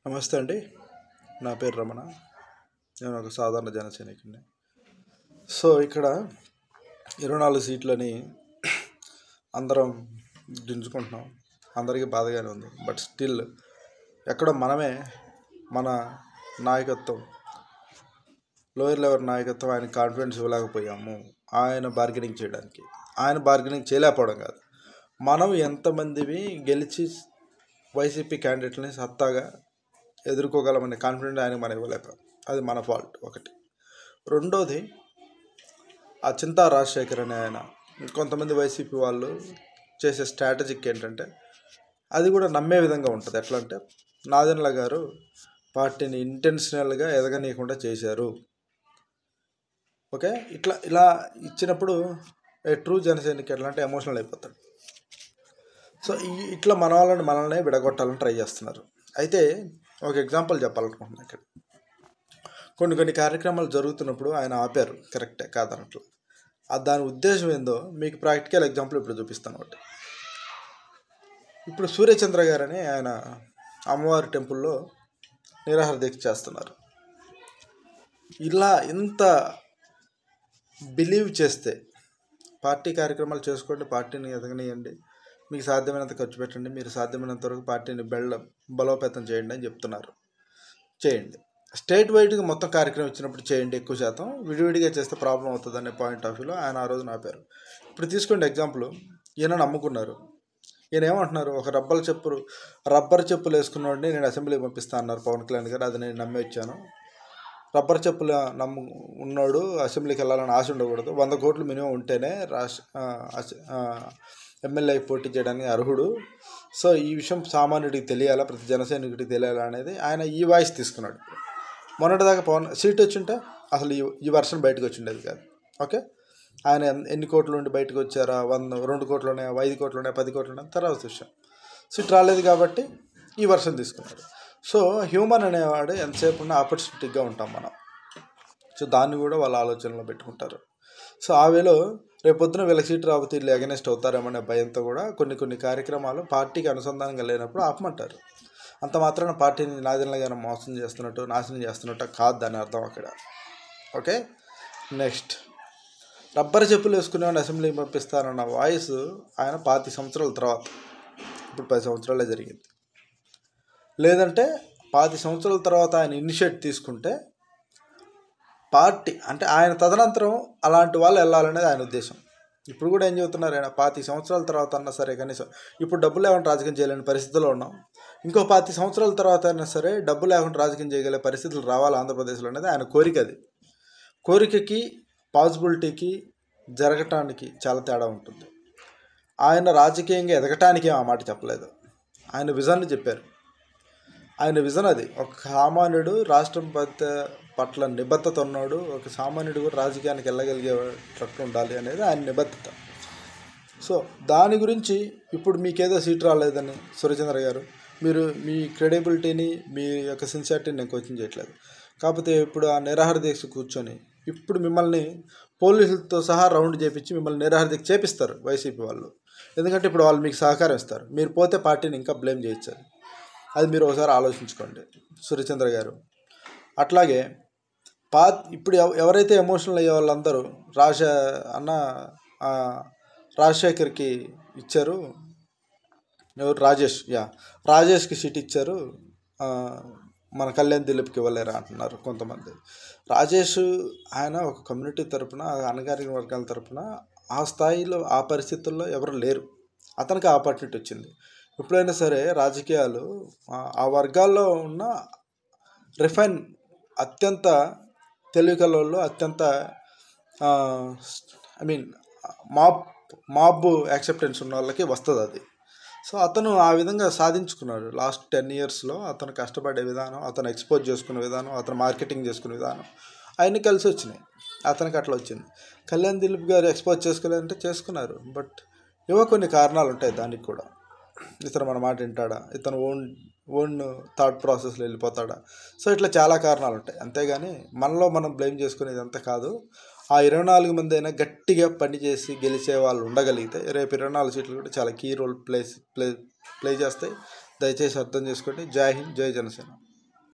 నమస్తే అండి. నా పేరు రమణ. నేను ఒక సాధారణ జన సైనికుడిని. సో ఇక్కడ 24 సీట్లని అందరం దించుకుంటున్నాం. అందరికీ బాధగానే ఉంది. బట్ స్టిల్ ఎక్కడో మనమే మన నాయకత్వం, లోయర్ లెవెల్ నాయకత్వం ఆయన కాన్ఫిడెన్స్ ఇవ్వలేకపోయాము ఆయన బార్గెనింగ్ చేయడానికి. ఆయన బార్గెనింగ్ చేయలేకపోవడం కాదు, మనం ఎంతమందివి గెలిచి వైసీపీ క్యాండిడేట్ని సత్తాగా ఎదుర్కోగలమనే కాన్ఫిడెంట్ ఆయనకు మనం ఇవ్వలేకపోయాం. అది మన ఫాల్ట్ ఒకటి. రెండోది, ఆ చింతా రాజశేఖర్ అనే ఆయన కొంతమంది వైసీపీ వాళ్ళు చేసే స్ట్రాటజిక్ ఏంటంటే అది కూడా నమ్మే విధంగా ఉంటుంది. ఎట్లా అంటే, నాదెండ్ల గారు పార్టీని ఇంటెన్షనల్గా ఎదగనీయకుండా చేశారు. ఓకే, ఇలా ఇచ్చినప్పుడు ట్రూ జనసేనకి ఎట్లా అంటే ఎమోషనల్ అయిపోతాడు. సో ఇట్లా మనల్ని విడగొట్టాలని ట్రై చేస్తున్నారు. అయితే ఒక ఎగ్జాంపుల్ చెప్పాలనుకుంటున్నాను. ఇక్కడ కొన్ని కార్యక్రమాలు జరుగుతున్నప్పుడు ఆయన ఆపారు, కరెక్టే కాదనట్లు. దాని ఉద్దేశం ఏందో మీకు ప్రాక్టికల్ ఎగ్జాంపుల్ ఇప్పుడు చూపిస్తాను ఒకటి. ఇప్పుడు సూర్యచంద్ర గారని ఆయన అమ్మవారి టెంపుల్లో నిరాహార దీక్ష చేస్తున్నారు. ఇంత బిలీవ్ చేస్తే పార్టీ కార్యక్రమాలు చేసుకోండి, పార్టీని ఎదగనియండి, మీకు సాధ్యమైనంత ఖర్చు పెట్టండి, మీరు సాధ్యమైనంత వరకు పార్టీని బలోపేతం చేయండి అని చెప్తున్నారు. చేయండి. స్టేట్ వైడ్గా మొత్తం కార్యక్రమం ఇచ్చినప్పుడు చేయండి, ఎక్కువ శాతం. విడివిడిగా చేస్తే ప్రాబ్లం అవుతుంది అనే పాయింట్ ఆఫ్ వ్యూలో ఆయన ఆ రోజున ఆపారు. ఇప్పుడు తీసుకోండి ఎగ్జాంపుల్, ఈయన నమ్ముకున్నారు. ఈయన ఏమంటున్నారు, ఒక రబ్బర్ చెప్పులు వేసుకున్నవాడిని నేను అసెంబ్లీకి పంపిస్తా అన్నారు పవన్ కళ్యాణ్ గారు. అది నేను నమ్మి వచ్చాను. రబ్బర్ చెప్పులు ఉన్నాడు అసెంబ్లీకి వెళ్ళాలని ఆశ ఉండకూడదు, 100 కోట్లు మినిమం ఉంటేనే ఎమ్మెల్యే పోటీ చేయడానికి అర్హుడు. సో ఈ విషయం సామాన్యుడికి తెలియాలా, ప్రతి జనసైనికుడికి తెలియాలా అనేది ఆయన ఈ వాయిస్ తీసుకున్నాడు. మొన్నటిదాకా పవన్ సీట్ వచ్చింటే అసలు ఈ వర్షన్ బయటకు వచ్చిండేది కాదు. ఓకే, ఆయన ఎన్ని కోట్లు ఉండి బయటకు వచ్చారా, 2 కోట్లు ఉన్నాయా, 5 కోట్లు ఉన్నాయా, 10 కోట్లు ఉన్నాయా తర్వాత విషయం. సీట్ రాలేదు కాబట్టి ఈ వర్షన్ తీసుకున్నాడు. సో హ్యూమన్ అనేవాడు ఎంతసేపు ఉన్న ఆపర్చునిటీగా ఉంటాం మనం. సో దాన్ని కూడా వాళ్ళ ఆలోచనలో పెట్టుకుంటారు. సో ఆ వేలో రేపొద్దున వీళ్ళకి సీట్ రాబోతే వీళ్ళు అగెనెస్ట్ అవుతారేమనే భయంతో కూడా కొన్ని కార్యక్రమాలు పార్టీకి అనుసంధానంగా లేనప్పుడు ఆపమంటారు. అంత మాత్రాన పార్టీని నాదెండ్ల గారు మోసం చేస్తున్నట్టు, నాశనం చేస్తున్నట్టు కాదు దాని అర్థం అక్కడ. ఓకే, నెక్స్ట్, రబ్బర్ చెప్పులు వేసుకునేవాడిని అసెంబ్లీకి పంపిస్తారన్న వాయిస్ ఆయన 25 సంవత్సరాల తర్వాత, ఇప్పుడు 10 సంవత్సరాలే జరిగింది. లేదంటే 25 సంవత్సరాల తర్వాత ఆయన ఇనిషియేట్ తీసుకుంటే పార్టీ అంటే ఆయన తదనంతరం అలాంటి వాళ్ళు వెళ్ళాలనేది ఆయన ఉద్దేశం. ఇప్పుడు కూడా ఏం చెబుతున్నారు, ఆయన 25 సంవత్సరాల తర్వాత అన్నా సరే కనీసం ఇప్పుడు డబ్బు లేకుండా రాజకీయం చేయలేని పరిస్థితిలో ఉన్నాం. ఇంకో 25 సంవత్సరాల తర్వాత అయినా సరే డబ్బు లేకుండా రాజకీయం చేయగలిగే పరిస్థితులు రావాలి ఆంధ్రప్రదేశ్లో అనేది ఆయన కోరిక. అది కోరికకి పాసిబిలిటీకి జరగటానికి చాలా తేడా ఉంటుంది. ఆయన రాజకీయంగా ఎదగటానికి ఆ మాట చెప్పలేదు, ఆయన విజన్ని చెప్పారు. ఆయన విజన్ అది. ఒక సామాన్యుడు రాష్ట్రం పట్ల నిబద్ధత ఉన్నాడు, ఒక సామాన్యుడు కూడా రాజకీయానికి వెళ్ళగలిగేటట్టు ఉండాలి అనేది ఆయన నిబద్ధత. సో దాని గురించి ఇప్పుడు మీకేదో సీట్ రాలేదని సూర్యచంద్ర గారు, మీరు మీ క్రెడిబిలిటీని, మీ యొక్క సిన్సియారిటీని నేను కోచింగ్ చేయట్లేదు. కాకపోతే ఇప్పుడు ఆ నిరాహార దీక్ష కూర్చొని ఇప్పుడు మిమ్మల్ని పోలీసులతో సహా రౌండ్ చేపించి మిమ్మల్ని నిరాహార దీక్ష చేపిస్తారు వైసీపీ వాళ్ళు. ఎందుకంటే ఇప్పుడు వాళ్ళు మీకు సహకారం ఇస్తారు. మీరు పోతే పార్టీని ఇంకా బ్లేమ్ చేయొచ్చు. అది మీరు ఒకసారి ఆలోచించుకోండి సూర్యచంద్ర గారు. అట్లాగే ఇప్పుడు ఎవరైతే ఎమోషనల్ అయ్యే వాళ్ళందరూ రాజశేఖర్కి ఇచ్చారు, ఎవరు రాజేష్కి సీట్ ఇచ్చారు, మన కళ్యాణ్ దిలీప్కి ఇవ్వలేరా అంటున్నారు కొంతమంది. రాజేష్ ఆయన ఒక కమ్యూనిటీ తరపున, అణగారిన వర్గాల తరపున ఆ స్థాయిలో ఆ పరిస్థితుల్లో ఎవరు లేరు. అతనికి ఆపర్చునిటీ వచ్చింది. ఎప్పుడైనా సరే రాజకీయాలు ఆ వర్గాల్లో ఉన్న రిఫైన్ అత్యంత తెలివికల్లో అత్యంత మాబ్ యాక్సెప్టెన్స్ ఉన్న వాళ్ళకి వస్తుంది అది. సో అతను ఆ విధంగా సాధించుకున్నాడు. లాస్ట్ 10 ఇయర్స్లో అతను కష్టపడే విధానం, అతను ఎక్స్పోజ్ చేసుకునే విధానం, అతను మార్కెటింగ్ చేసుకునే విధానం అవన్నీ కలిసి వచ్చినాయి. అతనికి అట్లా వచ్చింది. కళ్యాణ్ దిలీప్ గారు ఎక్స్పోజ్ చేసుకోలేదంటే చేసుకున్నారు. బట్ కొన్ని కారణాలు ఉంటాయి దానికి కూడా. ఇతను మన మాట వింటాడా, ఇతను ఓన్ థాట్ ప్రాసెస్లో వెళ్ళిపోతాడా. సో ఇట్లా చాలా కారణాలు ఉంటాయి. అంతేగాని మనలో మనం బ్లేమ్ చేసుకునేది అంత కాదు. ఆ 24 మంది అయినా గట్టిగా పనిచేసి గెలిచే వాళ్ళు ఉండగలిగితే రేపు 24 సీట్లు కూడా చాలా కీ రోల్ ప్లే చేస్తాయి. దయచేసి అర్థం చేసుకోండి. జై హింద్, జై జనసేన.